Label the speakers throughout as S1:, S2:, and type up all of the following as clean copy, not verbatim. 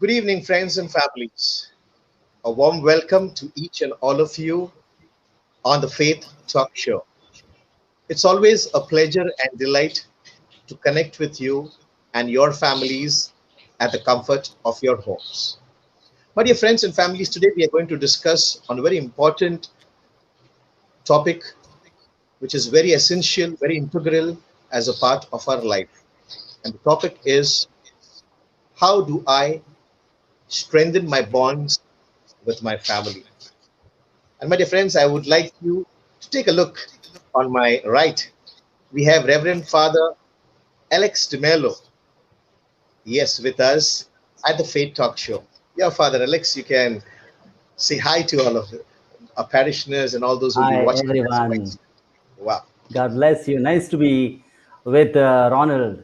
S1: Good evening, friends and families. A warm welcome to each and all of you on the Faith Talk Show. It's always a pleasure and delight to connect with you and your families at the comfort of your homes. My dear friends and families, today we are going to discuss on a very important topic which is very essential, very integral as a part of our life. And the topic is, how do I strengthen my bonds with my family? And my dear friends, I would like you to take a look on my right. We have Reverend Father Alex DeMello, yes, with us at the Faith Talk Show. Yeah, Father Alex, you can say hi to all of our parishioners and all those who will be
S2: Hi,
S1: watching us
S2: everyone.
S1: next. Wow.
S2: God bless you. Nice to be with Ronald.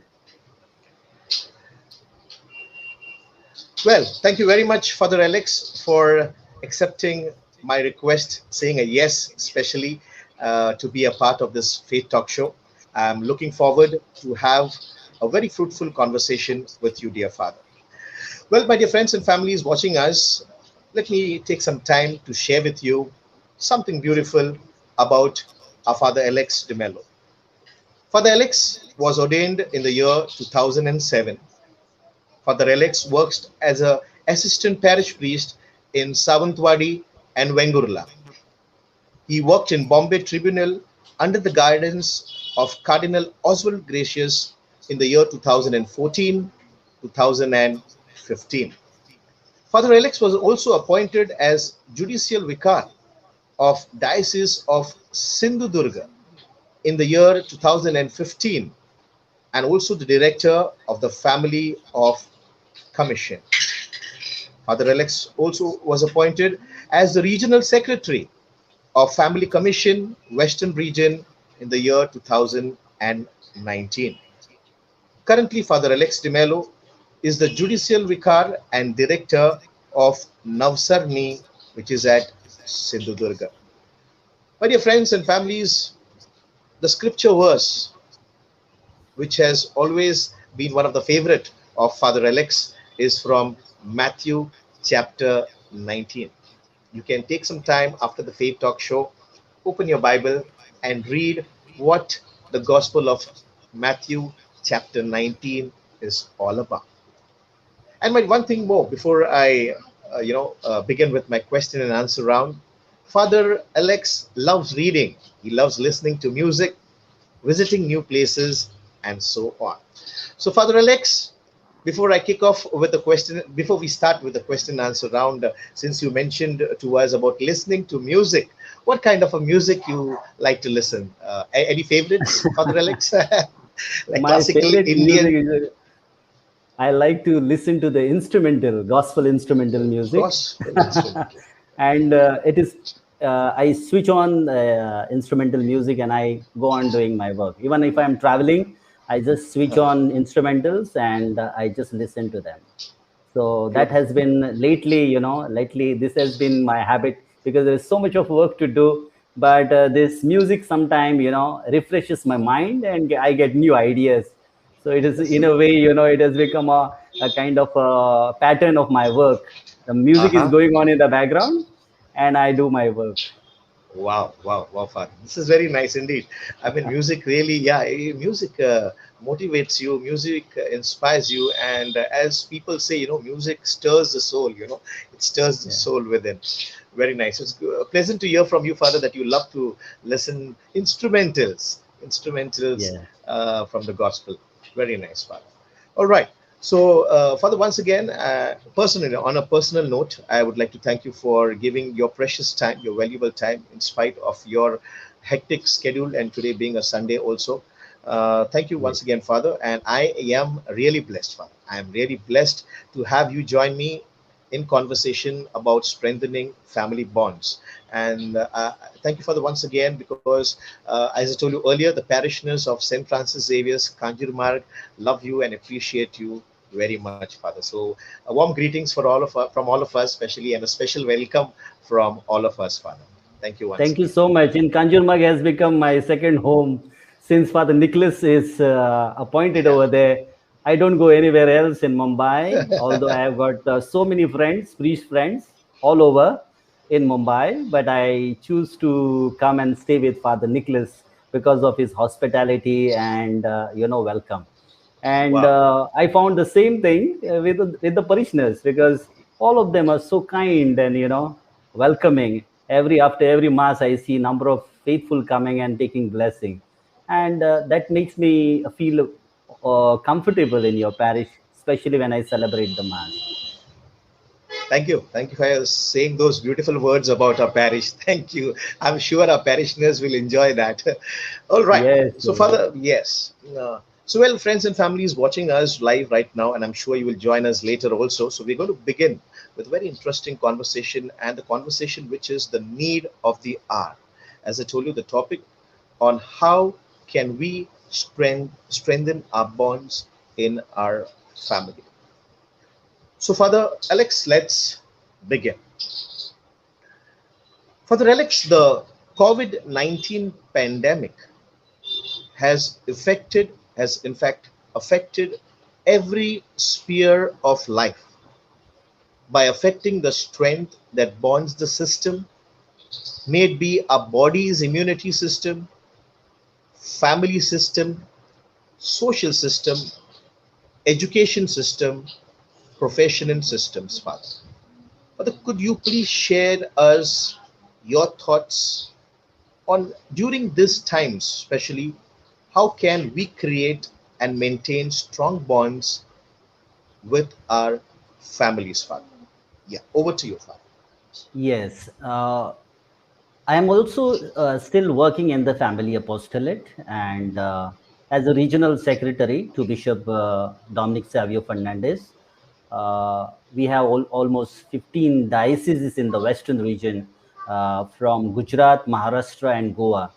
S1: Well, thank you very much, Father Alex, for accepting my request, saying a yes, especially to be a part of this Faith Talk Show. I'm looking forward to have a very fruitful conversation with you, dear Father. Well, my dear friends and families watching us, let me take some time to share with you something beautiful about our Father Alex de Mello. Father Alex was ordained in the year 2007. Father Alex works as a assistant parish priest in Savantwadi and Vengurla. He worked in Bombay Tribunal under the guidance of Cardinal Oswald Gracious in the year 2014 2015. Father Alex was also appointed as judicial vicar of Diocese of Sindhudurga in the year 2015 and also the director of the Family of Commission. Father Alex also was appointed as the regional secretary of Family Commission Western Region in the year 2019. Currently, Father Alex de Mello is the judicial vicar and director of Navsarni, which is at Sindhudurga. My dear friends and families, the scripture verse, which has always been one of the favorite of Father Alex, is from Matthew chapter 19. You can take some time after the Faith Talk Show, open your Bible and read what the Gospel of Matthew chapter 19 is all about. And my one thing more before I, begin with my question and answer round. Father Alex loves reading. He loves listening to music, visiting new places, and so on. So, Father Alex, before I kick off with the question, before we start with the question and answer round, since you mentioned to us about listening to music, what kind of a music you like to listen? Any favorites, Father Alex? Like
S2: My
S1: classical
S2: favorite music
S1: Indian,
S2: is I like to listen to the instrumental, gospel instrumental music.
S1: gospel instrumental.
S2: And it is, I switch on instrumental music and I go on doing my work. Even if I'm traveling, I just switch on instrumentals and I just listen to them. So that has
S1: Beautiful.
S2: been lately, lately this has been my habit because there's so much of work to do. But this music sometime, refreshes my mind and I get new ideas. So it is in a way, it has become a kind of a pattern of my work. The music is
S1: Uh-huh.
S2: going on in the background and I do my work.
S1: Wow, wow, wow, Father. This is very nice indeed. I mean, music really, yeah, music motivates you, music inspires you, and as people say, music stirs the soul, it stirs the
S2: Yeah.
S1: soul within. Very nice. It's pleasant to hear from you, Father, that you love to listen instrumentals
S2: Yeah.
S1: from the gospel. Very nice, Father. All right. So, Father, once again, personally, on a personal note, I would like to thank you for giving your precious time, your valuable time, in spite of your hectic schedule and today being a Sunday also. Thank you once
S2: Yes.
S1: again, Father. And I am really blessed, Father. I am really blessed to have you join me in conversation about strengthening family bonds. And thank you, Father, once again, because as I told you earlier, the parishioners of St. Francis Xavier's, Kanjurmarg, love you and appreciate you very much, Father. So, warm greetings for all of from all of us, especially, and a special welcome from all of us, Father. Thank you once
S2: Thank you
S1: again.
S2: so much. In Kanjurmarg has become my second home since Father Nicholas is appointed
S1: Yeah.
S2: over there. I don't go anywhere else in Mumbai, although I have got so many friends, priest friends, all over in Mumbai. But I choose to come and stay with Father Nicholas because of his hospitality and welcome. And
S1: Wow.
S2: I found the same thing with the parishioners, because all of them are so kind and welcoming. After every mass, I see number of faithful coming and taking blessing, and that makes me feel comfortable in your parish, especially when I celebrate the mass.
S1: Thank you. Thank you for saying those beautiful words about our parish. Thank you. I'm sure our parishioners will enjoy that. All right.
S2: Yes,
S1: So,
S2: yes.
S1: Father, yes. So, well, friends and families watching us live right now, and I'm sure you will join us later also. So, we're going to begin with a very interesting conversation, and the conversation which is the need of the hour. As I told you, the topic on how can we strengthen our bonds in our family. So, Father Alex, let's begin. Father Alex, the COVID 19 pandemic has in fact affected every sphere of life by affecting the strength that bonds the system, may it be our body's immunity system, family system, social system, education system, professional systems, Father. Father, could you please share us your thoughts on during these times, especially how can we create and maintain strong bonds with our families, Father? Yeah, over to you, Father.
S2: Yes. I am also still working in the family apostolate, and as a regional secretary to Bishop Dominic Savio Fernandez. We have almost 15 dioceses in the western region, from Gujarat, Maharashtra, and Goa.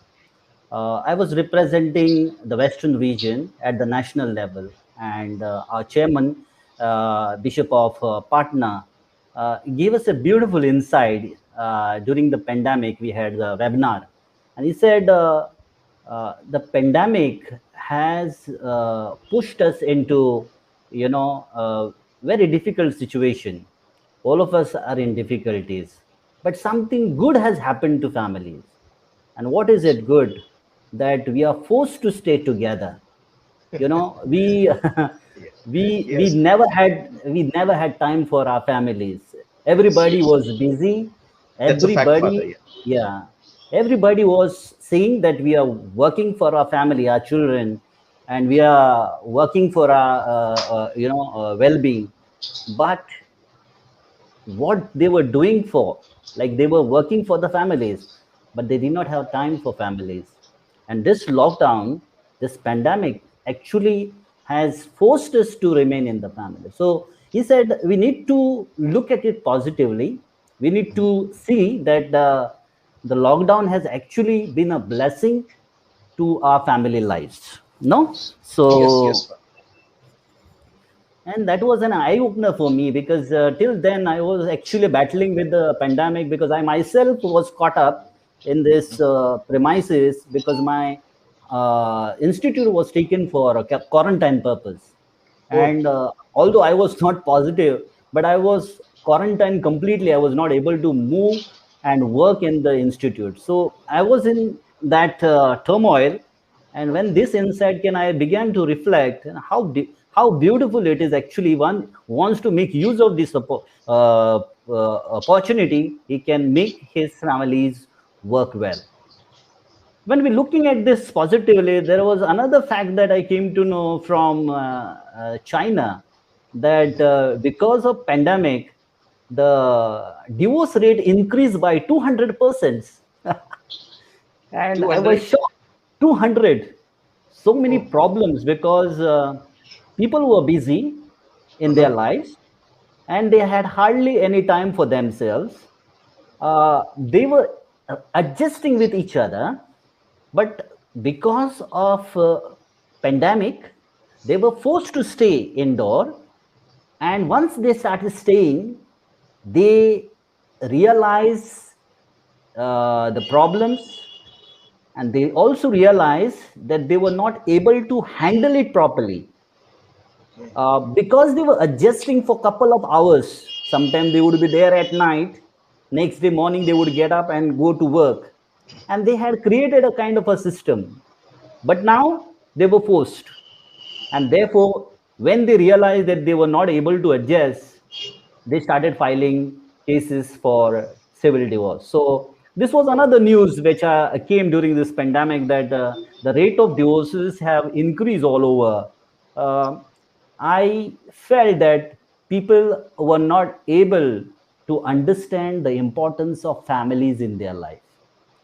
S2: I was representing the western region at the national level, and our chairman, Bishop of Patna, gave us a beautiful insight during the pandemic. We had the webinar, and he said the pandemic has pushed us into a very difficult situation. All of us are in difficulties, but something good has happened to families. And what is it good? That we are forced to stay together. We
S1: Yeah.
S2: we
S1: Yes,
S2: never had time for our families. Everybody was busy.
S1: that's a fact, Father.
S2: Everybody,
S1: Yeah.
S2: yeah, everybody was saying that we are working for our family, our children, and we are working for our well-being. But what they were doing for, like, they were working for the families, but they did not have time for families. And this lockdown, this pandemic, actually has forced us to remain in the family. So he said we need to look at it positively. We need to see that the lockdown has actually been a blessing to our family lives, no?
S1: Yes, yes,
S2: So,
S1: Father.
S2: and that was an eye opener for me, because till then I was actually battling with the pandemic, because I myself was caught up in this premises, because my institute was taken for a quarantine purpose.
S1: Oh,
S2: And although I was not positive, but I was quarantined completely. I was not able to move and work in the institute. So I was in that turmoil. And when this insight came, I began to reflect how beautiful it is. Actually, one wants to make use of this opportunity. He can make his families work well. When we're looking at this positively, there was another fact that I came to know from China, that because of pandemic, the divorce rate increased by 200%. And I was
S1: 200.
S2: shocked. 200. So many
S1: Oh,
S2: problems, because people were busy in their
S1: uh-huh.
S2: lives, and they had hardly any time for themselves. They were adjusting with each other, but because of pandemic, they were forced to stay indoor. And once they started staying, they realize the problems, and they also realized that they were not able to handle it properly. because they were adjusting for couple of hours. Sometimes they would be there at night. Next day morning they would get up and go to work, and they had created a kind of a system. But now they were forced, and therefore, when they realized that they were not able to adjust, they started filing cases for civil divorce. So this was another news which came during this pandemic, that the rate of divorces have increased all over. Uh, I felt that people were not able to understand the importance of families in their life.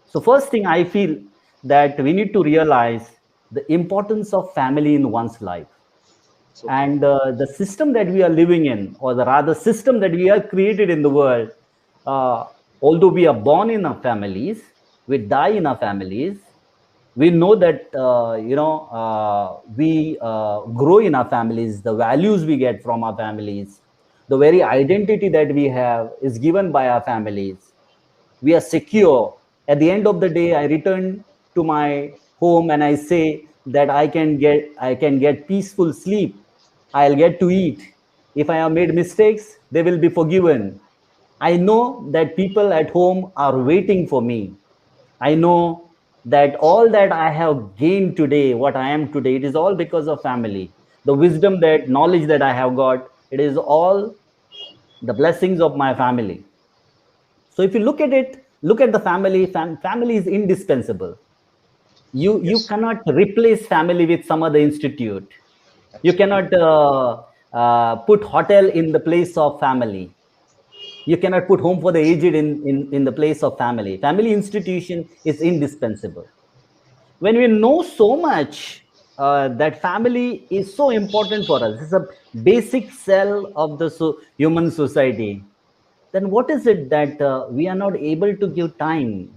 S2: So first thing I feel that we need to realize the importance of family in one's life.
S1: So true.
S2: And the system that we are living in, or the rather system that we have created in the world, uh, although we are born in our families, we die in our families, we know that we grow in our families, the values we get from our families, the very identity that we have is given by our families. We are secure. At the end of the day, I return to my home and I say that I can get peaceful sleep. I'll get to eat. If I have made mistakes, they will be forgiven. I know that people at home are waiting for me. I know that all that I have gained today, what I am today, it is all because of family. The wisdom, that knowledge that I have got, it is all the blessings of my family. So if you look at it, look at the family. Family is indispensable. You
S1: Yes,
S2: cannot replace family with some other institute. You
S1: absolutely.
S2: cannot put hotel in the place of family. You cannot put home for the aged in the place of family. Family institution is indispensable. When we know so much that family is so important for us, it's a basic cell of the human society, then what is it that we are not able to give time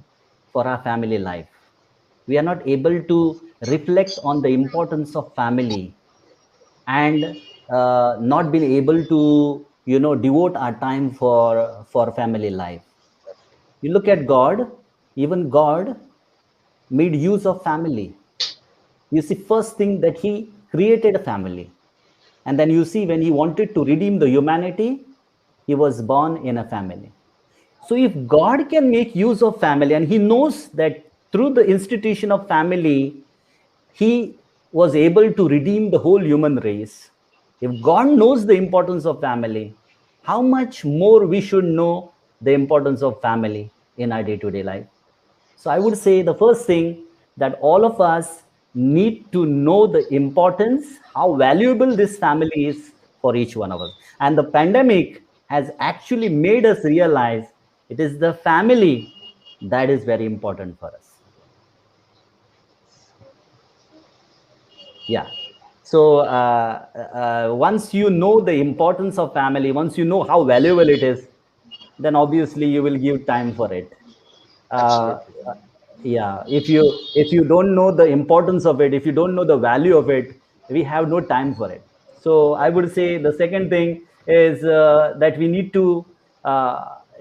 S2: for our family life? We are not able to reflect on the importance of family, and not been able to devote our time for family life. You look at God. Even God made use of family. You see, first thing that he created a family, and then you see, when he wanted to redeem the humanity, he was born in a family. So if God can make use of family, and he knows that through the institution of family, he was able to redeem the whole human race. If God knows the importance of family, how much more we should know the importance of family in our day to day life? So I would say the first thing, that all of us need to know the importance, how valuable this family is for each one of us. And the pandemic has actually made us realize it is the family that is very important for us. Yeah. So once you know the importance of family, once you know how valuable it is, then obviously you will give time for it. uh,
S1: Absolutely.
S2: yeah, if you don't know the importance of it, if you don't know the value of it, we have no time for it. So I would say the second thing is that we need to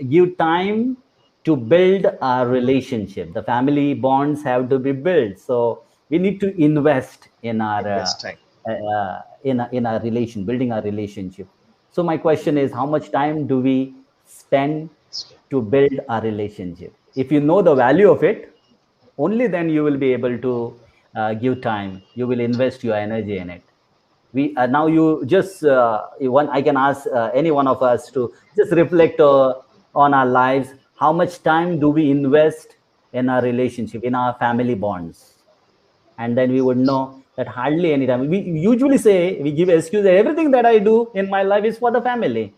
S2: give time to build our relationship. The family bonds have to be built, so we need to invest in our
S1: Invest time.
S2: in our relation, building our relationship. So my question is, how much time do we spend to build a relationship? If you know the value of it, only then you will be able to give time. You will invest your energy in it. We now you just one. I can ask any one of us to just reflect on our lives. How much time do we invest in our relationship, in our family bonds? And then we would know that hardly any time. We usually say, we give excuse that everything that I do in my life is for the family.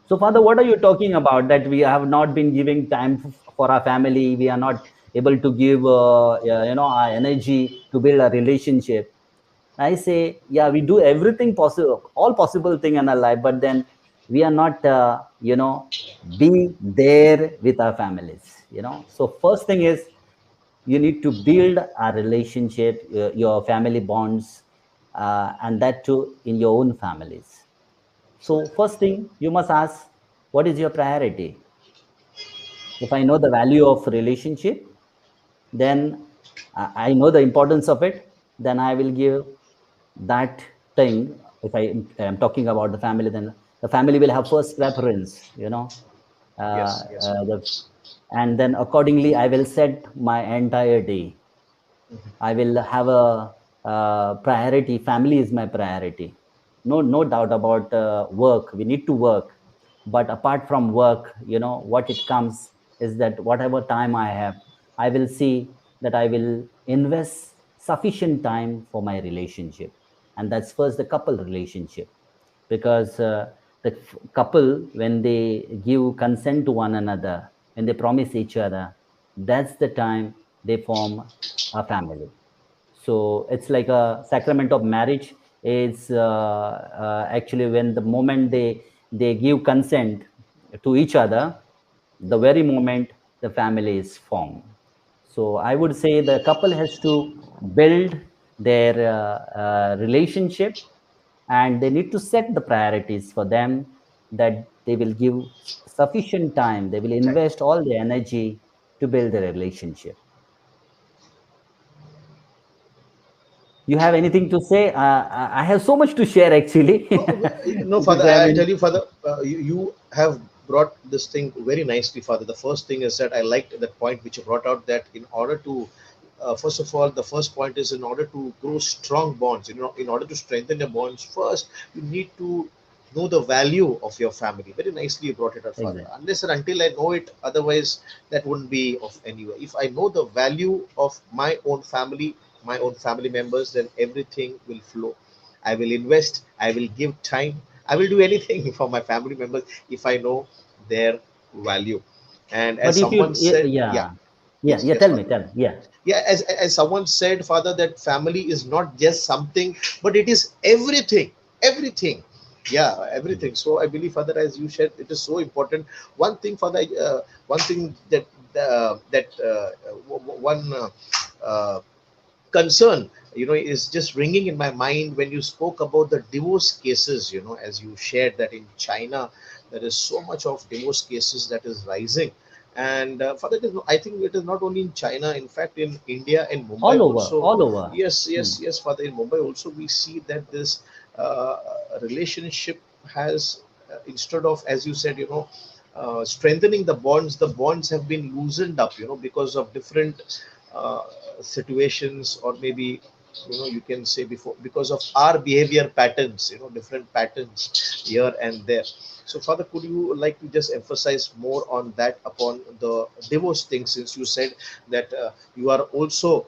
S2: So, Father, what are you talking about? That we have not been giving time for our family. We are not able to give, our energy to build a relationship. I say, yeah, we do everything possible, all possible thing in our life, but then we are not, being there with our families. So first thing is, you need to build a relationship, your family bonds, and that too in your own families. So first thing you must ask, what is your priority? If I know the value of relationship, then I know the importance of it, then I will give that thing if I am talking about the family, then the family will have first preference,
S1: Yes, yes, Father.
S2: the, and then accordingly I will set my entire day. I will have a priority. Family is my priority. No doubt about work. We need to work, but apart from work, what it comes is that whatever time I have, I will see that I will invest sufficient time for my relationship, and that's first the couple relationship, because the couple, when they give consent to one another, when they promise each other, that's the time they form a family. So it's like a sacrament of marriage. It's actually when the moment they give consent to each other, the very moment the family is formed. So I would say the couple has to build their relationship, and they need to set the priorities for them, that they will give sufficient time, they will
S1: Time.
S2: invest all the energy to build the relationship. You have anything to say? I have so much to share actually.
S1: No, no,
S2: Because
S1: Father,
S2: I
S1: I'll
S2: mean,
S1: tell you, Father, you have brought this thing very nicely, Father. The first thing is that I liked that point which you brought out, that in order to, first of all, the first point is, in order to grow strong bonds, in order to strengthen your bonds, first, you need to know the value of your family. Very nicely you brought it out, Father.
S2: exactly,
S1: Unless and until I know it, otherwise, that wouldn't be of any way. If I know the value of my own family members, then everything will flow. I will invest, I will give time, I will do anything for my family members if I know their value. And
S2: but
S1: as
S2: if you,
S1: someone said, yeah,
S2: yeah, yeah,
S1: yes,
S2: yeah,
S1: yes,
S2: tell me,
S1: Father.
S2: yeah.
S1: Yeah, as someone said, Father, that family is not just something, but it is everything, everything. Yeah, everything. So I believe, Father, as you said, it is so important. One thing, Father, one thing one concern, is just ringing in my mind when you spoke about the divorce cases, as you shared that in China there is so much of divorce cases that is rising. And further, I think it is not only in China, in fact in India and Mumbai
S2: All over,
S1: also.
S2: all over.
S1: Yes,
S2: Hmm.
S1: yes, yes, Father, in Mumbai also we see that this uh, relationship has, instead of, as you said, strengthening the bonds have been loosened up, because of different uh, situations, or maybe, you can say, before, because of our behavior patterns, different patterns here and there. So, Father, could you like to just emphasize more on that, upon the divorce thing, since you said that you are also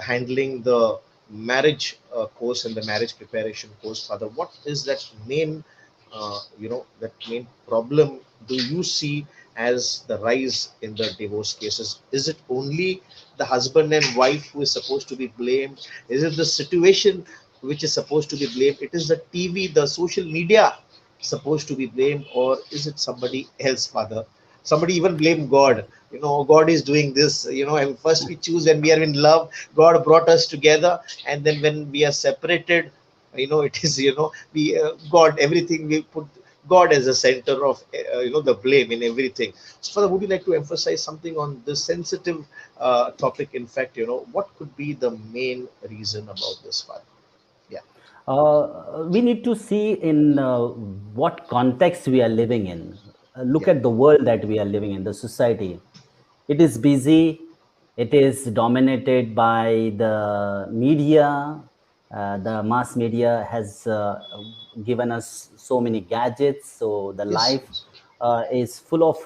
S1: handling the marriage course and the marriage preparation course, Father? What is that main, that main problem do you see as the rise in the divorce cases? Is it only the husband and wife who is supposed to be blamed? Is it the situation which is supposed to be blamed? It is the TV, the social media supposed to be blamed, or is it somebody else, Father? Somebody even blame God. God is doing this. And first we choose when we are in love. God brought us together, and then when we are separated, it is, we God, everything we put God as a center of the blame in everything. So, Father, would you like to emphasize something on this sensitive topic? In fact, what could be the main reason about this, Father? Yeah.
S2: We need to see in what context we are living in. Look
S1: Yeah.
S2: at the world that we are living in, the society. It is busy, it is dominated by the media. The mass media has given us so many gadgets, so the
S1: Yes.
S2: life
S1: Yes.
S2: is full of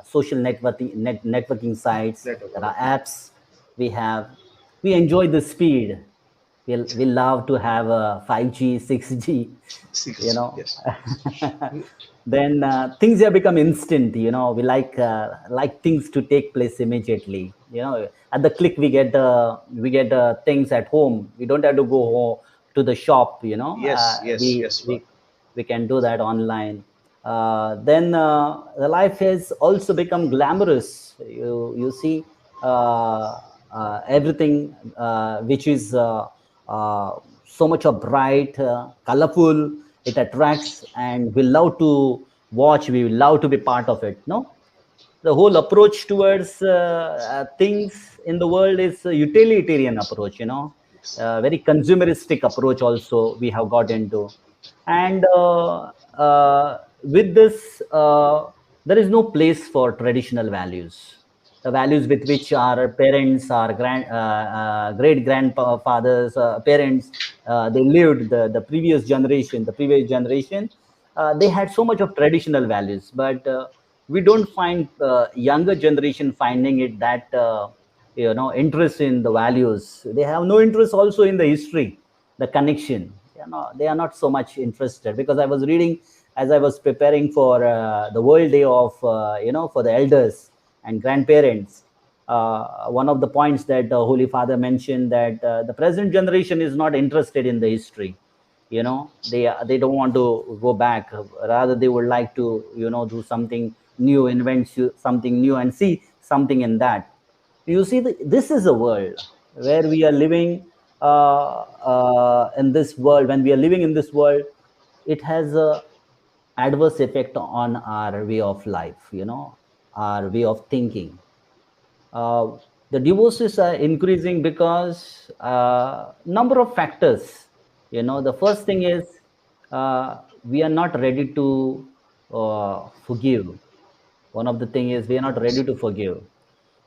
S2: social networking sites.
S1: Let
S2: There
S1: over.
S2: are apps. We enjoy the speed. We love to have a 5G, 6G, you
S1: Six.
S2: know.
S1: Yes.
S2: Then things have become instant. We like things to take place immediately. At the click we get things at home. We don't have to go to the shop.
S1: Yes. Yes.
S2: We
S1: Yes, Father.
S2: we can do that online. Then the life has also become glamorous. You see everything which is uh, so much of bright, colorful. It attracts, and we love to watch. We love to be part of it. No, the whole approach towards things in the world is a utilitarian approach. very consumeristic approach also we have got into. And with this, there is no place for traditional values, the values with which our parents, our great grandfathers, parents, they lived, the previous generation, they had so much of traditional values, but we don't find younger generation finding it that interest in the values. They have no interest also in the history, the connection. They are not so much interested, because I was reading as I was preparing for the World Day of for the elders and grandparents. One of the points that the Holy Father mentioned, that the present generation is not interested in the history. They don't want to go back. Rather, they would like to do something new, invent something new, and see something in that. You see, this is a world where we are living in this world. When we are living in this world, it has a adverse effect on our way of life, our way of thinking. uh, the divorces are increasing because number of factors. The first thing is, we are not ready to forgive. One of the thing is, we are not ready to forgive,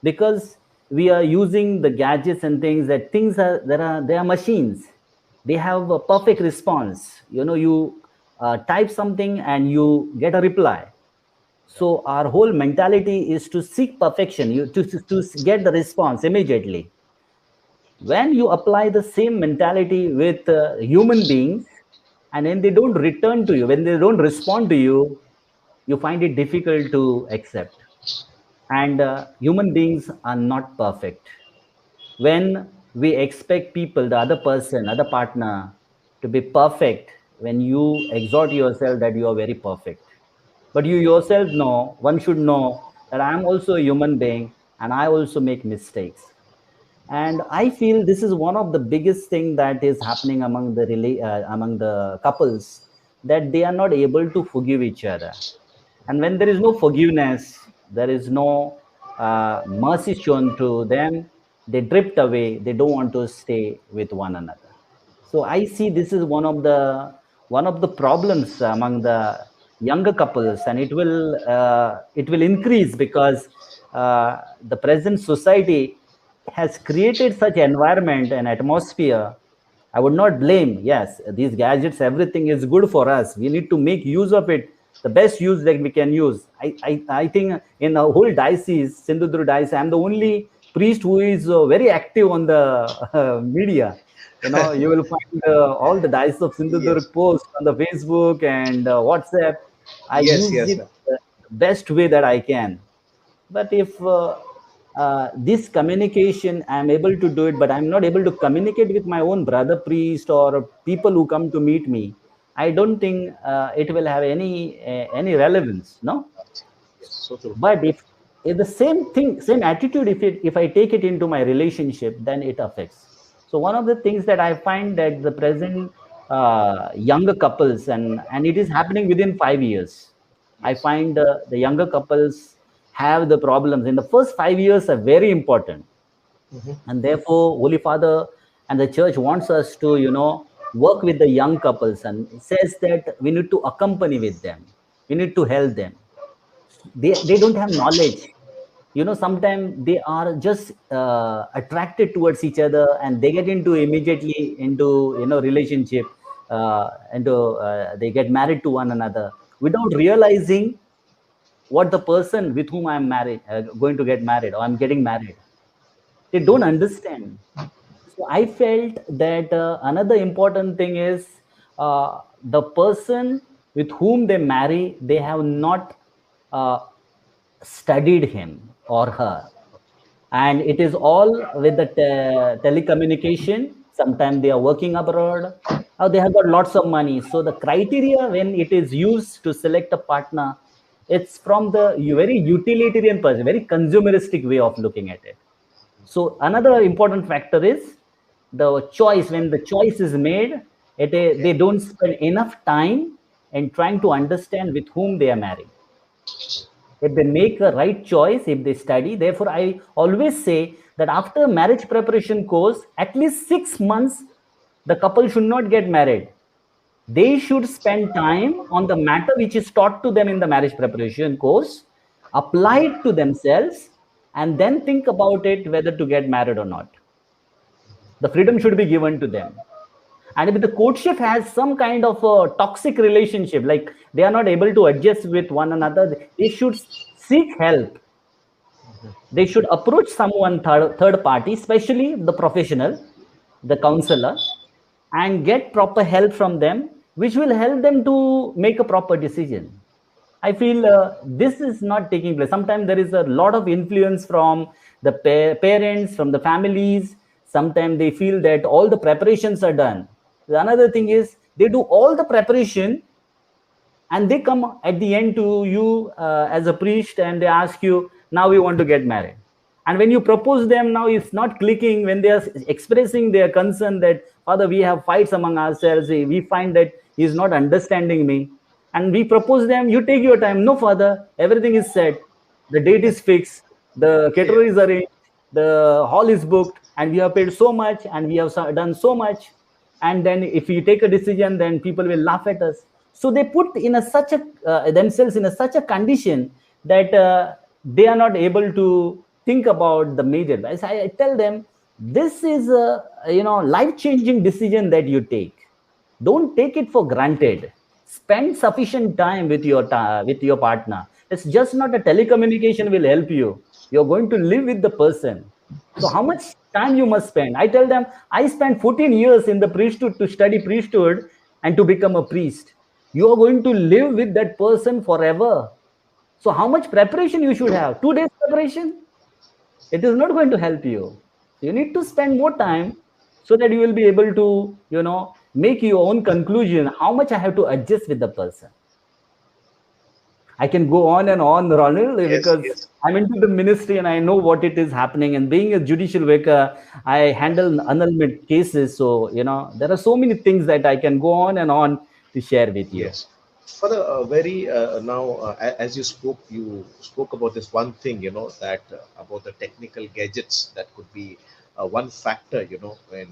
S2: because we are using the gadgets and things, that things are there are they are machines. They have a perfect response. You type something and you get a reply. So our whole mentality is to seek perfection, to get the response immediately. When you apply the same mentality with human beings, and when they don't return to you, when they don't respond to you, you find it difficult to accept. And human beings are not perfect. When we expect people, the other person, other partner, to be perfect, when you exhort yourself that you are very perfect, but you yourself know, one should know that I am also a human being and I also make mistakes. And I feel this is one of the biggest thing that is happening among the couples, that they are not able to forgive each other. And when there is no forgiveness, there is no mercy shown to them. They drift away. They don't want to stay with one another. So I see this is one of the problems among the younger couples, and it will increase, because the present society has created such environment and atmosphere. I would not blame. Yes, these gadgets, everything is good for us. We need to make use of it, the best use that we can use. I think in the whole diocese, Sindhudur diocese, I'm the only priest who is very active on the media. You will find all the diocese of
S1: Yes.
S2: Sindhudur post on the Facebook and WhatsApp. I
S1: Yes,
S2: use
S1: yes,
S2: it
S1: sir.
S2: the best way that I can. But if this communication, I'm able to do it, but I'm not able to communicate with my own brother priest or people who come to meet me, I don't think it will have any relevance. No.
S1: Yes, so true.
S2: But if the same thing, same attitude, if I take it into my relationship, then it affects. So one of the things that I find, that the present younger couples, and it is happening within 5 years, I
S1: Yes.
S2: find the younger couples have the problems in the first 5 years are very important.
S1: Hmm.
S2: And therefore Holy Father and the church wants us to work with the young couples, and says that we need to accompany with them, we need to help them. They don't have knowledge. Sometimes they are just attracted towards each other, and they get into immediately into relationship, they get married to one another without realizing what the person with whom I'm married, going to get married, or I'm getting married, they don't
S1: Hmm.
S2: understand. So I felt that another important thing is, the person with whom they marry, they have not uh, studied him or her, and it is all with the telecommunication. Sometimes they are working abroad, or they have got lots of money. So the criteria when it is used to select a partner, it's from the very utilitarian person, very consumeristic way of looking at it. So another important factor is the choice. When the choice is made,
S1: Okay.
S2: they don't spend enough time in trying to understand with whom they are marrying. If they make a right choice, if they study, therefore I always say that after marriage preparation course, at least 6 months, the couple should not get married. They should spend time on the matter which is taught to them in the marriage preparation course, apply it to themselves, and then think about it whether to get married or not. The freedom should be given to them. And if the courtship has some kind of a toxic relationship, like they are not able to adjust with one another, they should seek help. They should approach someone, third party, especially the professional, the counselor, and get proper help from them, which will help them to make a proper decision. I feel this is not taking place. Sometimes there is a lot of influence from the parents, from the families. Sometimes they feel that all the preparations are done. Another thing is they do all the preparation, and they come at the end to you as a priest, and they ask you, now we want to get married. And when you propose them, now it's not clicking. When they are expressing their concern that, Father, we have fights among ourselves, we find that he is not understanding me, and we propose them, you take your time. No, Father, everything is set, the date is fixed, the caterer is arranged, the hall is booked, and we have paid so much, and we have done so much. And then if we take a decision, then people will laugh at us. So they put in such a themselves in such a condition that they are not able to think about the major. I tell them, this is a life-changing decision that you take. Don't take it for granted. Spend sufficient time with your partner. It's just not a telecommunication will help you. You're going to live with the person. So how much time you must spend? I tell them, I spent 14 years in the priesthood to study priesthood and to become a priest. You are going to live with that person forever. So how much preparation you should have? 2 days preparation? It is not going to help you. You need to spend more time so that you will be able to, make your own conclusion, how much I have to adjust with the person. I can go on and on, Ronald, because I'm into the ministry and I know what it is happening. And being a judicial worker, I handle annulment cases. So, there are so many things that I can go on and on to share with you.
S1: Yes. Father, as you spoke about this one thing, that about the technical gadgets that could be one factor, when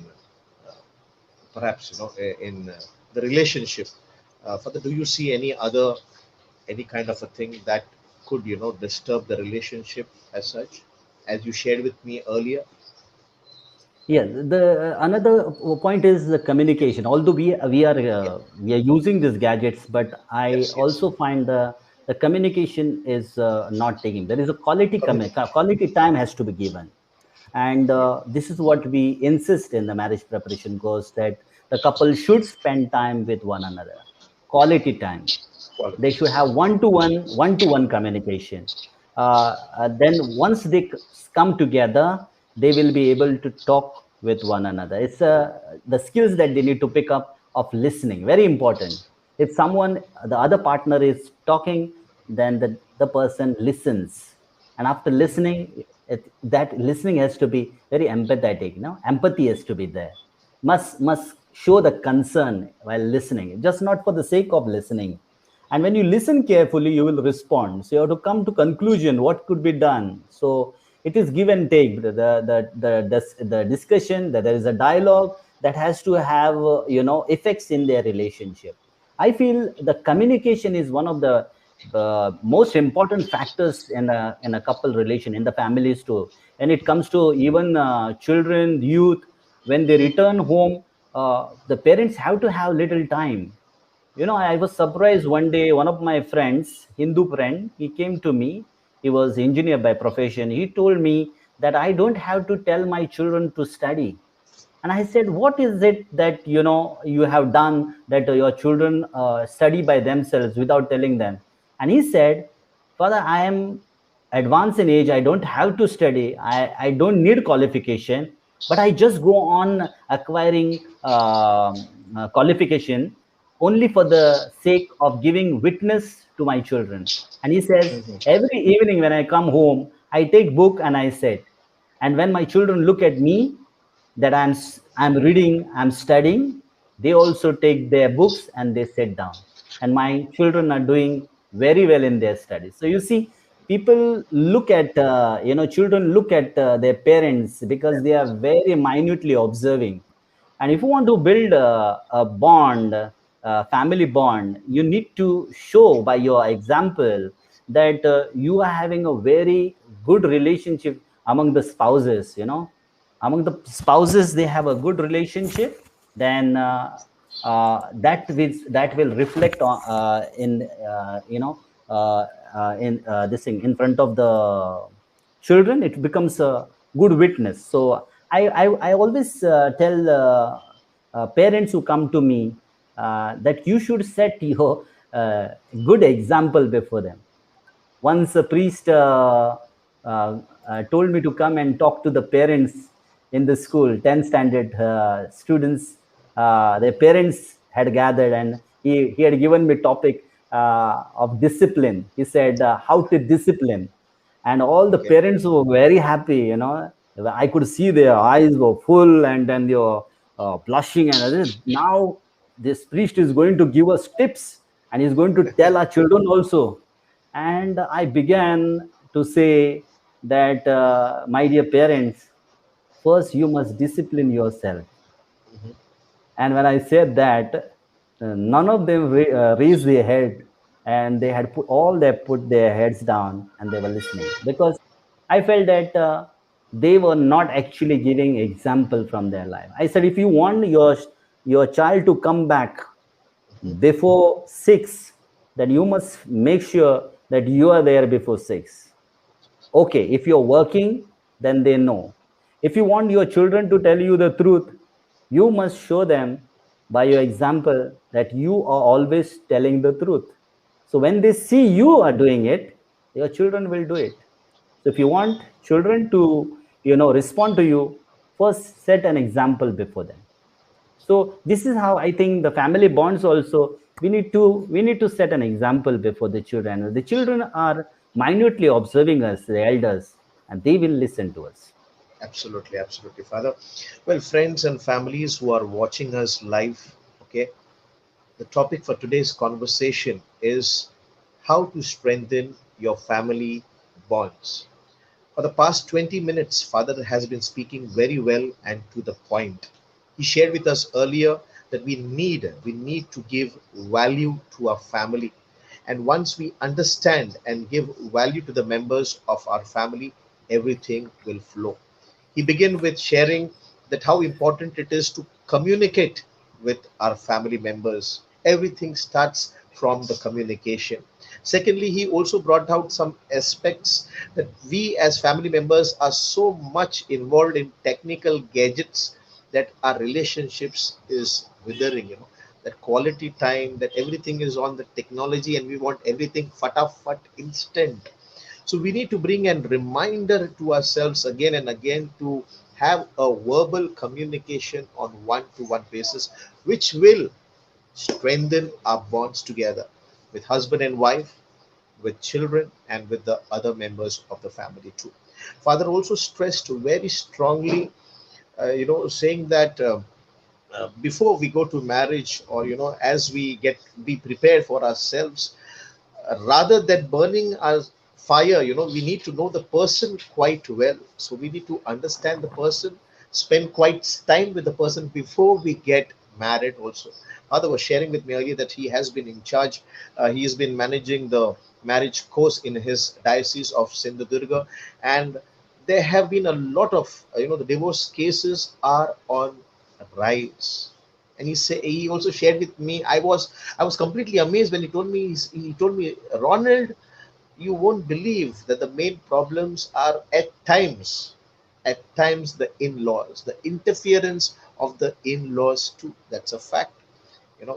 S1: perhaps, in the relationship. Father, do you see any kind of a thing that could, disturb the relationship as such, as you shared with me earlier?
S2: Yeah, the another point is the communication. Although we are using these gadgets, but I
S1: Yes.
S2: also find the communication is not taking. There is a quality time has to be given, and this is what we insist in the marriage preparation course, that the couple should spend time with one another, quality time. They should have one-to-one communication. Then once they come together, they will be able to talk with one another. It's the skills that they need to pick up of listening, very important. If the other partner is talking, then the person listens, and after listening, that listening has to be very empathetic. Empathy has to be there. Must show the concern while listening, just not for the sake of listening. And when you listen carefully, you will respond. So you have to come to conclusion what could be done. So it is give and take. The discussion, that there is a dialogue that has to have effects in their relationship. I feel the communication is one of the most important factors in a couple relation, in the families too. And it comes to even children, youth, when they return home, the parents have to have little time. I was surprised one day. One of my friends, Hindu friend, he came to me. He was engineer by profession. He told me that I don't have to tell my children to study. And I said, what is it that you have done that your children study by themselves without telling them? And he said, Father, I am advanced in age. I don't have to study. I don't need qualification, but I just go on acquiring qualification only for the sake of giving witness to my children. And he says, every evening when I come home, I take book and I sit. And when my children look at me, that I'm reading, I'm studying, they also take their books and they sit down. And my children are doing very well in their studies. So you see, people look at children look at their parents because they are very minutely observing. And if you want to build a bond, a family bond, you need to show by your example that you are having a very good relationship among the spouses. Among the spouses, they have a good relationship. Then that will reflect on in in this thing in front of the children. It becomes a good witness. So I always tell parents who come to me that you should set your good example before them. Once a priest told me to come and talk to the parents in the school. 10th standard students, their parents had gathered, and he had given me topic of discipline. He said how to discipline, and all the
S1: Okay.
S2: parents were very happy. I could see their eyes were full, and then they were blushing. And now this priest is going to give us tips, and he's going to tell our children also. And I began to say that, my dear parents, first you must discipline yourself.
S1: Mhm.
S2: And when I said that, none of them raised their head, and they had put their heads down, and they were listening, because I felt that they were not actually giving example from their life. I said, if you want your child to come back
S1: Mhm.
S2: before 6, then you must make sure that you are there before 6. Okay, if you're working, then they know. If you want your children to tell you the truth, you must show them by your example that you are always telling the truth. So when they see you are doing it, your children will do it. So if you want children to respond to you, first set an example before them. So this is how I think the family bonds also, we need to set an example before the children. The children are minutely observing us, the elders, and they will listen to us.
S1: Absolutely, absolutely, Father. Well, friends and families who are watching us live, okay, the topic for today's conversation is how to strengthen your family bonds. For the past 20 minutes, Father has been speaking very well and to the point. He shared with us earlier that we need to give value to our family. And once we understand and give value to the members of our family, everything will flow. He began with sharing that how important it is to communicate with our family members. Everything starts from the communication. Secondly, he also brought out some aspects that we as family members are so much involved in technical gadgets that our relationships is withering, that quality time, that everything is on the technology and we want everything fatafat instant. So we need to bring a reminder to ourselves again and again to have a verbal communication on one-to-one basis, which will strengthen our bonds together with husband and wife, with children, and with the other members of the family too. Father also stressed very strongly, saying that before we go to marriage, or as we get be prepared for ourselves, rather than burning our fire, we need to know the person quite well. So we need to understand the person, spend quite time with the person before we get married also. Father was sharing with me earlier that he has been in charge, he has been managing the marriage course in his diocese of Sindhudurga, and there have been a lot of the divorce cases are on rise. And he also shared with me, I was completely amazed when he told me, Ronald, you won't believe that the main problems are at times the in-laws, the interference of the in-laws too. That's a fact.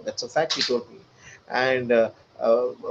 S1: That's a fact, he told me. And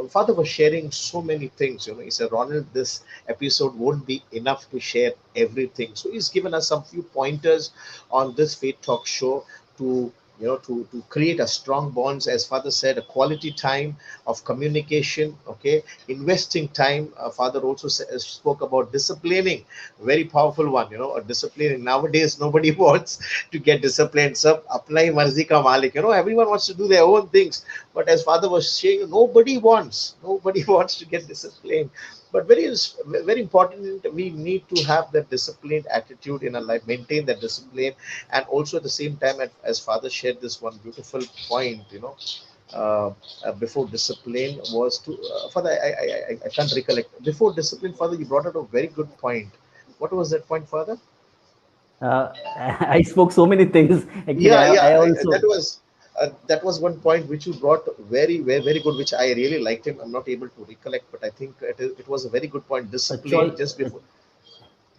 S1: Father was sharing so many things. He said, Ronald, this episode won't be enough to share everything. So he's given us some few pointers on this Faith Talk show to to create a strong bonds, as Father said, a quality time of communication. Okay, investing time. Father also spoke about disciplining, very powerful one. A discipline nowadays nobody wants to get disciplined. Sub apply marzi ka malik. Everyone wants to do their own things. But as Father was saying, nobody wants to get disciplined. But very important, we need to have that disciplined attitude in our life, maintain that discipline. And also at the same time, as father shared this one beautiful point, uh, before discipline was to, father, I can't recollect. Before discipline, father, you brought out a very good point. What was that point, father?
S2: uh, I spoke so many things. Actually,
S1: Yeah, yeah,
S2: I also
S1: that was one point which you brought very good, which I really liked him. I'm not able to recollect, but I think it was a very good point.
S2: a
S1: Discipline
S2: choice,
S1: just before.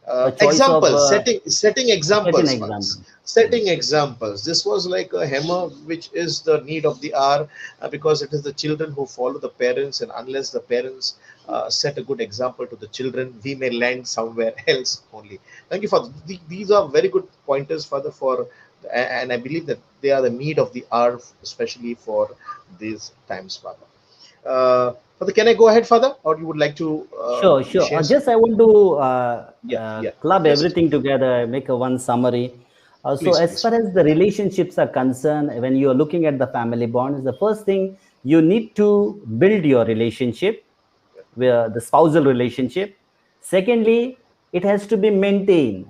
S2: a choice of
S1: Examples, setting
S2: certain
S1: examples,
S2: example.
S1: Manas.
S2: Yes.
S1: Setting examples. This was like a hammer, which is the need of the hour, because it is the children who follow the parents, and unless the parents set a good example to the children, we may land somewhere else only. Thank you for these are very good pointers, Father. And I believe that they are the need of the hour, especially for these times, Father. Father, can I go ahead, Father, or you would like to
S2: Sure, sure.
S1: share some?
S2: Just I want to
S1: Yeah, yeah.
S2: club
S1: Yes,
S2: everything together, make a one summary. So,
S1: please,
S2: as
S1: please.
S2: far as the relationships are concerned, when you are looking at the family bonds, the first thing you need to build your relationship, where the spousal relationship. Secondly, it has to be maintained.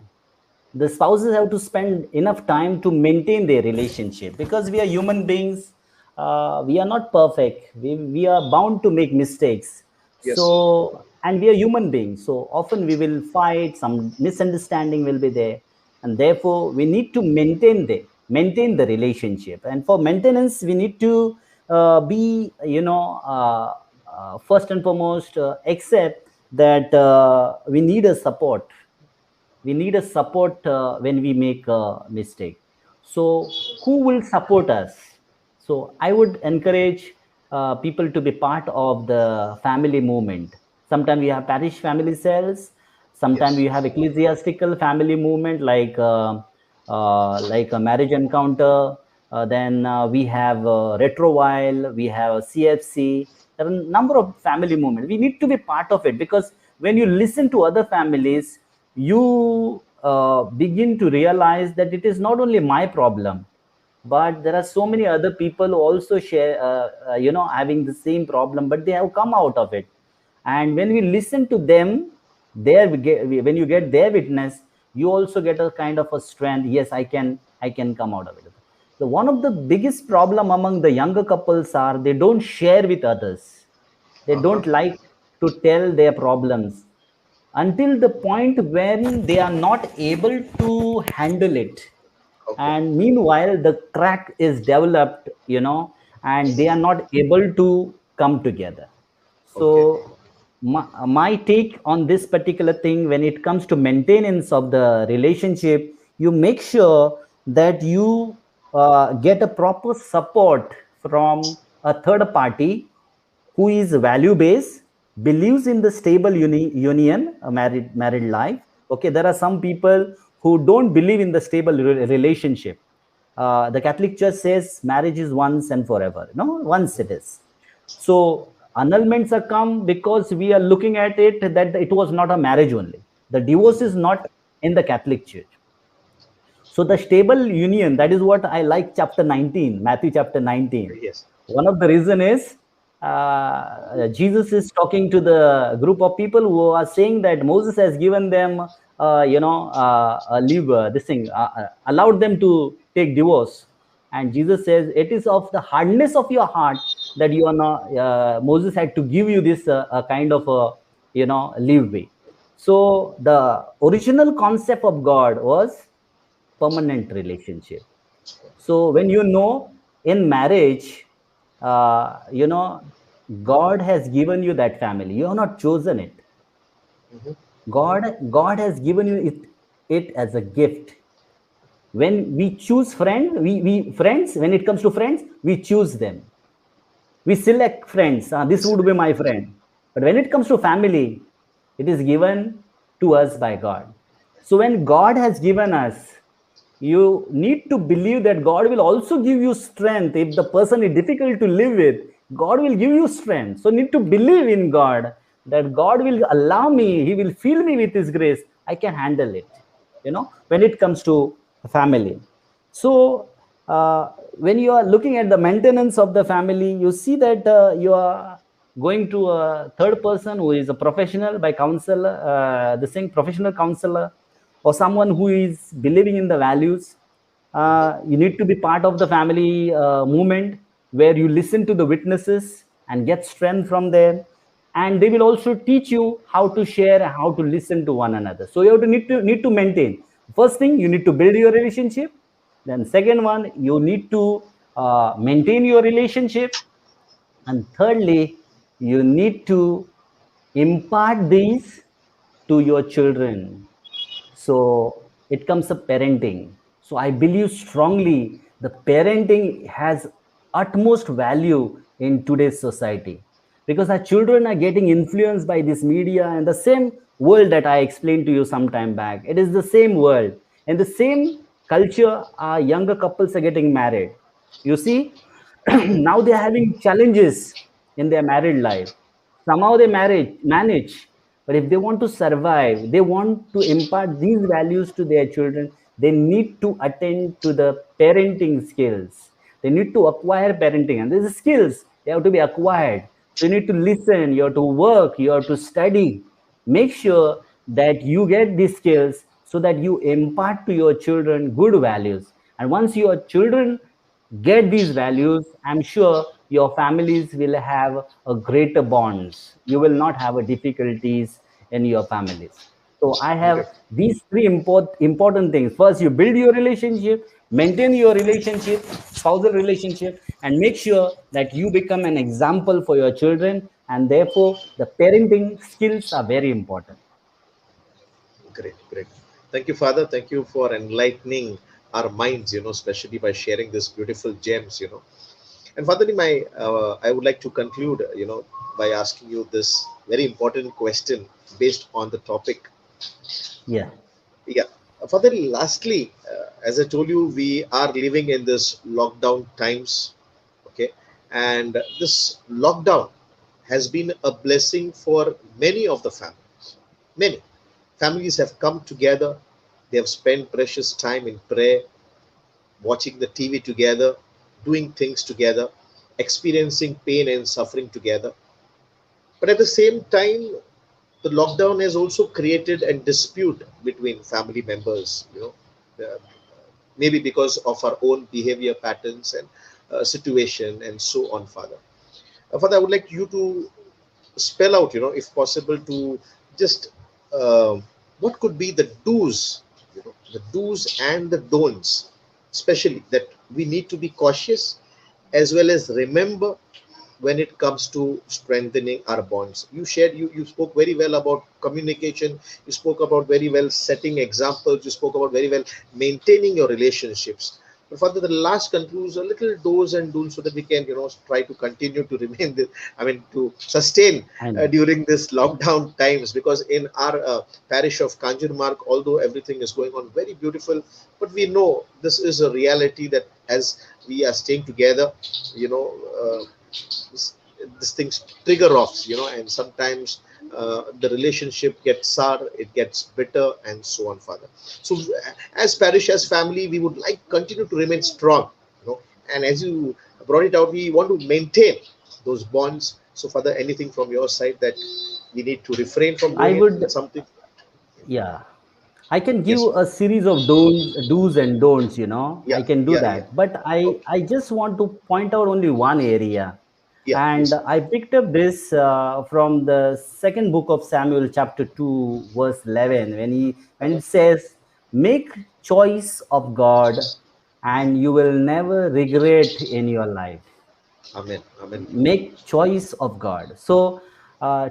S2: The spouses have to spend enough time to maintain their relationship, because we are human beings. We are not perfect. We are bound to make mistakes.
S1: Yes.
S2: So, and we are human beings, so often we will fight, some misunderstanding will be there, and therefore we need to maintain the relationship. And for maintenance we need to be, first and foremost, accept that we need a support. We need a support when we make a mistake. So who will support us? So I would encourage people to be part of the family movement. Sometimes we have parish family cells, sometimes
S1: Yes.
S2: we have ecclesiastical family movement, like a marriage encounter. Then we have retrovile, we have CFC. There are a number of family movements. We need to be part of it, because when you listen to other families, you begin to realize that it is not only my problem, but there are so many other people who also share, having the same problem, but they have come out of it. And when we listen to them, when you get their witness, you also get a kind of a strength. Yes, I can come out of it. The one of the biggest problem among the younger couples are they don't share with others. They
S1: Uh-huh.
S2: don't like to tell their problems until the point when they are not able to handle it.
S1: Okay.
S2: And meanwhile the crack is developed, and they are not able to come together.
S1: Okay.
S2: So my take on this particular thing, when it comes to maintenance of the relationship, you make sure that you get a proper support from a third party who is value based, believes in the stable union, a married life. Okay, there are some people who don't believe in the stable relationship. The Catholic Church says marriage is once and forever. No, once it is. So annulments are come because we are looking at it that it was not a marriage only. The divorce is not in the Catholic Church. So the stable union, that is what I like chapter 19, Matthew chapter 19.
S1: Yes.
S2: One of the reason is Jesus is talking to the group of people who are saying that Moses has given them, leave this thing, allowed them to take divorce. And Jesus says, it is of the hardness of your heart that you are not, Moses had to give you this kind of a, leeway. So the original concept of God was permanent relationship. So when in marriage, God has given you that family. You have not chosen it.
S1: Mm-hmm. Mm-hmm.
S2: God has given you it as a gift. When we choose we friends, when it comes to friends, we choose them. We select friends. This would be my friend. But when it comes to family, it is given to us by God. So when God has given us, you need to believe that God will also give you strength. If the person is difficult to live with, God will give you strength. So need to believe in God, that God will allow me, He will fill me with His grace. I can handle it. When it comes to family. So when you are looking at the maintenance of the family, you see that going to a third person who is a professional by counsel, the same professional counselor, or someone who is believing in the values. You need to be part of the family movement where you listen to the witnesses and get strength from them, and they will also teach you how to share, how to listen to one another. So you have to need to maintain. First thing, you need to build your relationship. Then second one, you need to maintain your relationship. And thirdly, you need to impart these to your children. So it comes to parenting. So I believe strongly the parenting has utmost value in today's society, because our children are getting influenced by this media and the same world that I explained to you some time back. It is the same world and the same culture. Our younger couples are getting married. You see, now they're having challenges in their married life. Somehow they manage, but if they want to survive, they want to impart these values to their children, they need to attend to the parenting skills. They need to acquire parenting, and these skills they have to be acquired. So you need to listen, you have to work, you have to study. Make sure that you get these skills so that you impart to your children good values. And once your children get these values, I'm sure your families will have a greater bonds. You will not have a difficulties in your families. So I have
S1: Okay.
S2: these three important things. First, you build your relationship, maintain your relationship, spousal relationship, and make sure that you become an example for your children. And therefore, the parenting skills are very important.
S1: Great, great. Thank you, Father. Thank you for enlightening our minds, especially by sharing this beautiful gems. And Father, I would like to conclude, by asking you this very important question based on the topic.
S2: Yeah.
S1: Yeah. Father, lastly, as I told you, we are living in this lockdown times. Okay. And this lockdown has been a blessing for many of the families. Many families have come together. They have spent precious time in prayer, watching the TV together, doing things together, experiencing pain and suffering together. But at the same time, the lockdown has also created a dispute between family members, maybe because of our own behavior patterns and situation and so on, Father. Father, I would like you to spell out, if possible, to just what could be the do's, the do's and the don'ts, especially that we need to be cautious as well as remember when it comes to strengthening our bonds. You spoke very well about communication. You spoke about very well setting examples. You spoke about very well maintaining your relationships. But Father, the last concludes a little do's and don'ts so that we can, try to continue to remain this, to sustain
S2: I know.
S1: during this lockdown times. Because in our parish of Kanjurmarg, although everything is going on very beautiful, but we know this is a reality that as we are staying together, you know, this, this things trigger offs, and sometimes the relationship gets sour, it gets bitter, and so on, Father. So, as parish, as family, we would like continue to remain strong, and as you brought it out, we want to maintain those bonds. So, Father, anything from your side that we need to refrain from
S2: I
S1: doing it,
S2: would,
S1: and something?
S2: yeah. I can give
S1: Yes.
S2: a series of do's and don'ts, I
S1: Yeah,
S2: can do
S1: yeah, yeah.
S2: that. But I,
S1: Okay.
S2: I just want to point out only one area.
S1: Yeah,
S2: And
S1: please.
S2: I picked up this from the second book of Samuel, chapter 2, verse 11, when
S1: Uh-huh.
S2: it says, make choice of God and you will never regret in your life.
S1: Amen. Amen.
S2: Make choice of God. So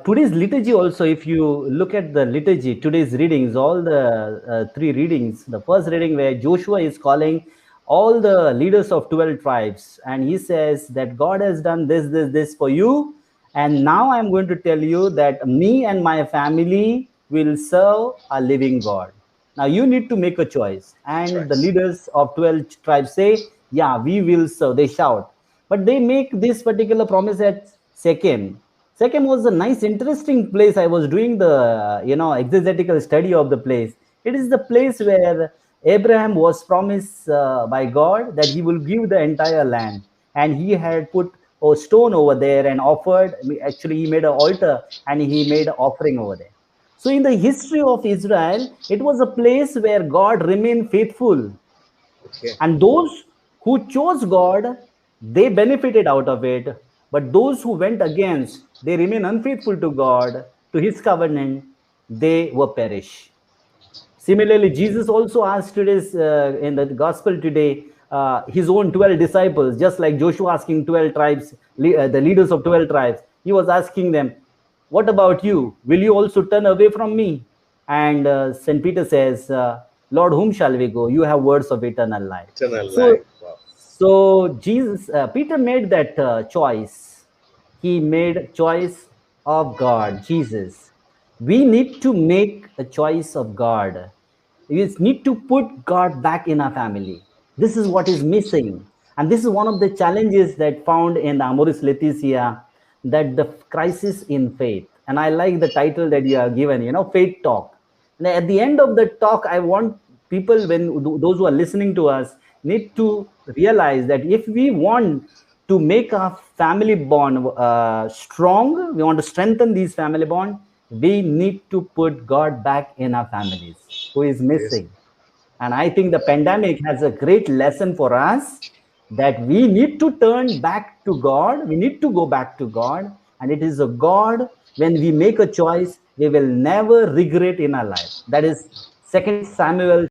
S2: today's liturgy also, if you look at the liturgy, today's readings, all the three readings, the first reading where Joshua is calling all the leaders of 12 tribes, and he says that God has done this for you, and now I'm going to tell you that me and my family will serve a living God. Now you need to make a choice, and the
S1: Choice.
S2: leaders of 12 tribes say, yeah, we will serve. They shout, but they make this particular promise at Sechem. Sechem was a nice, interesting place. I was doing the exegetical study of the place. It is the place where Abraham was promised by God that he will give the entire land, and he had put a stone over there and offered. Actually, he made an altar and he made an offering over there. So, in the history of Israel, it was a place where God remained faithful,
S1: Okay.
S2: and those who chose God, they benefited out of it. But those who went against, they remain unfaithful to God, to His covenant, they were perish. Similarly, Jesus also asked today's in the gospel today his own 12 disciples, just like Joshua asking 12 tribes, the leaders of 12 tribes. He was asking them, "What about you? Will you also turn away from me?" And Saint Peter says, "Lord, whom shall we go? You have words of eternal life."
S1: Eternal
S2: So,
S1: life. Wow.
S2: Peter made that choice. He made choice of God, Jesus. We need to make a choice of God. We need to put God back in our family. This is what is missing. And this is one of the challenges that found in the Amoris Laetitia, that the crisis in faith. And I like the title that you have given, Faith Talk. And at the end of the talk, I want people, when those who are listening to us, need to realize that if we want to make our family bond strong, we want to strengthen these family bond, we need to put God back in our families, who is
S1: Yes.
S2: missing. And I think the pandemic has a great lesson for us, that we need to turn back to God. We need to go back to God. And it is a God, when we make a choice, we will never regret in our life. That is 2 Samuel